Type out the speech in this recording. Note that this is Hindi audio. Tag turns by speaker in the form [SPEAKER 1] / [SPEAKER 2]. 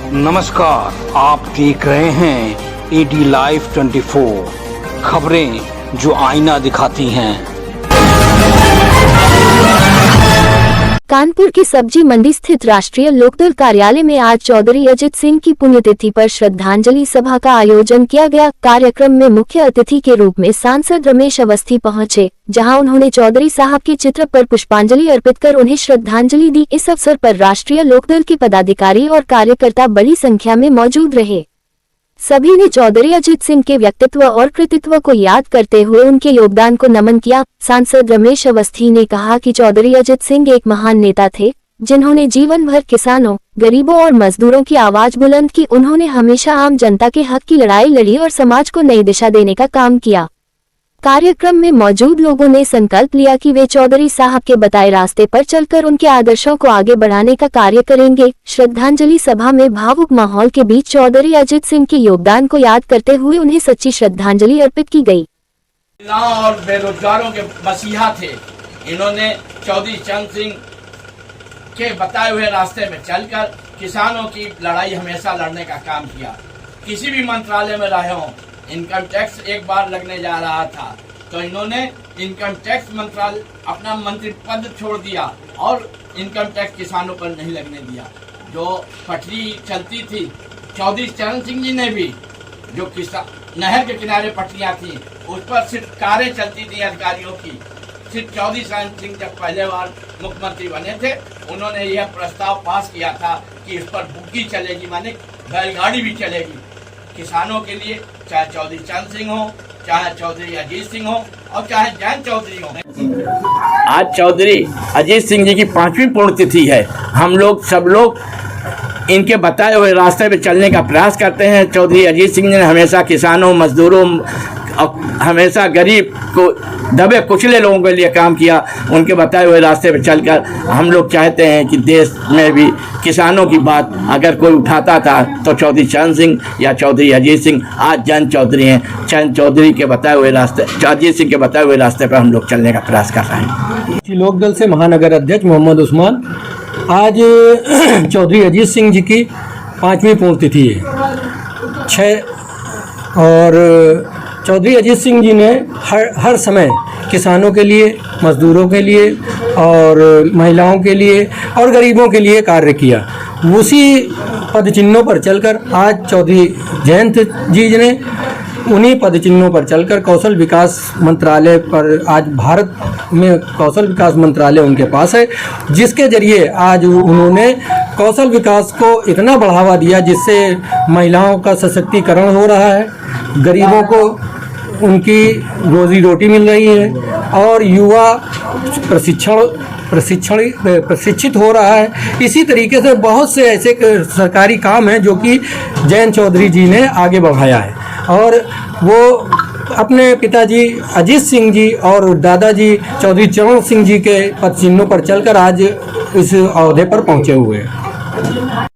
[SPEAKER 1] नमस्कार, आप देख रहे हैं एडी लाइव 24 खबरें जो आईना दिखाती हैं।
[SPEAKER 2] कानपुर की सब्जी मंडी स्थित राष्ट्रीय लोकदल कार्यालय में आज चौधरी अजित सिंह की पुण्यतिथि पर श्रद्धांजलि सभा का आयोजन किया गया। कार्यक्रम में मुख्य अतिथि के रूप में सांसद रमेश अवस्थी पहुंचे, जहां उन्होंने चौधरी साहब के चित्र पर पुष्पांजलि अर्पित कर उन्हें श्रद्धांजलि दी। इस अवसर पर राष्ट्रीय लोकदल के पदाधिकारी और कार्यकर्ता बड़ी संख्या में मौजूद रहे। सभी ने चौधरी अजित सिंह के व्यक्तित्व और कृतित्व को याद करते हुए उनके योगदान को नमन किया। सांसद रमेश अवस्थी ने कहा कि चौधरी अजित सिंह एक महान नेता थे, जिन्होंने जीवन भर किसानों, गरीबों और मजदूरों की आवाज बुलंद की। उन्होंने हमेशा आम जनता के हक की लड़ाई लड़ी और समाज को नई दिशा देने का काम किया। कार्यक्रम में मौजूद लोगों ने संकल्प लिया कि वे चौधरी साहब के बताए रास्ते पर चलकर उनके आदर्शों को आगे बढ़ाने का कार्य करेंगे। श्रद्धांजलि सभा में भावुक माहौल के बीच चौधरी अजित सिंह के योगदान को याद करते हुए उन्हें सच्ची श्रद्धांजलि अर्पित की गई।
[SPEAKER 3] और बेरोजगारों के मसीहा थे। इन्होंने चौधरी चरण सिंह के बताए हुए रास्ते में चलकर किसानों की लड़ाई हमेशा लड़ने का काम किया। किसी भी मंत्रालय में रहे हों, इनकम टैक्स एक बार लगने जा रहा था तो इन्होंने इनकम टैक्स मंत्रालय अपना मंत्री पद छोड़ दिया और इनकम टैक्स किसानों पर नहीं लगने दिया। जो पटरी चलती थी, चौधरी चरण सिंह जी ने भी, जो नहर के किनारे पटरियां थी, उस पर सिर्फ कारें चलती थी अधिकारियों की। सिर्फ चौधरी चरण सिंह जब पहले बार मुख्यमंत्री बने थे, उन्होंने यह प्रस्ताव पास किया था कि इस पर बुग्गी चलेगी, माने बैलगाड़ी भी चलेगी किसानों के लिए, चाहे चौधरी चरण सिंह हो, चाहे चौधरी अजीत सिंह हो और चाहे जैन चौधरी हो। आज चौधरी अजीत सिंह जी की 5वीं पुण्यतिथि है। हम लोग सब लोग इनके बताए हुए रास्ते पे चलने का प्रयास करते हैं। चौधरी अजीत सिंह ने हमेशा किसानों, मजदूरों, हमेशा गरीब को, दबे कुचले लोगों के लिए काम किया। उनके बताए हुए रास्ते पर चलकर हम लोग चाहते हैं कि देश में भी किसानों की बात अगर कोई उठाता था तो चौधरी चरण सिंह या चौधरी अजीत सिंह आज जैन चौधरी हैं। चरण चौधरी के बताए हुए रास्ते, अजीत सिंह के बताए हुए रास्ते पर हम लोग चलने का प्रयास कर रहे हैं।
[SPEAKER 4] लोकदल से महानगर अध्यक्ष मोहम्मद उस्मान, आज चौधरी अजीत सिंह जी की 5वीं पुण्यतिथि है। और चौधरी अजीत सिंह जी ने हर समय किसानों के लिए, मजदूरों के लिए और महिलाओं के लिए और गरीबों के लिए कार्य किया। उसी पद चिन्हों पर चलकर आज चौधरी जयंत जी ने उन्हीं पद चिन्हों पर चलकर कौशल विकास मंत्रालय पर, आज भारत में कौशल विकास मंत्रालय उनके पास है, जिसके जरिए आज उन्होंने कौशल विकास को इतना बढ़ावा दिया जिससे महिलाओं का सशक्तिकरण हो रहा है, गरीबों को उनकी रोजी रोटी मिल रही है और युवा प्रशिक्षित हो रहा है। इसी तरीके से बहुत से ऐसे सरकारी काम हैं जो कि जैन चौधरी जी ने आगे बढ़ाया है और वो अपने पिताजी अजीत सिंह जी और दादाजी चौधरी चरण सिंह जी के पद चिन्हों पर चलकर आज इस ओहदे पर पहुंचे हुए हैं।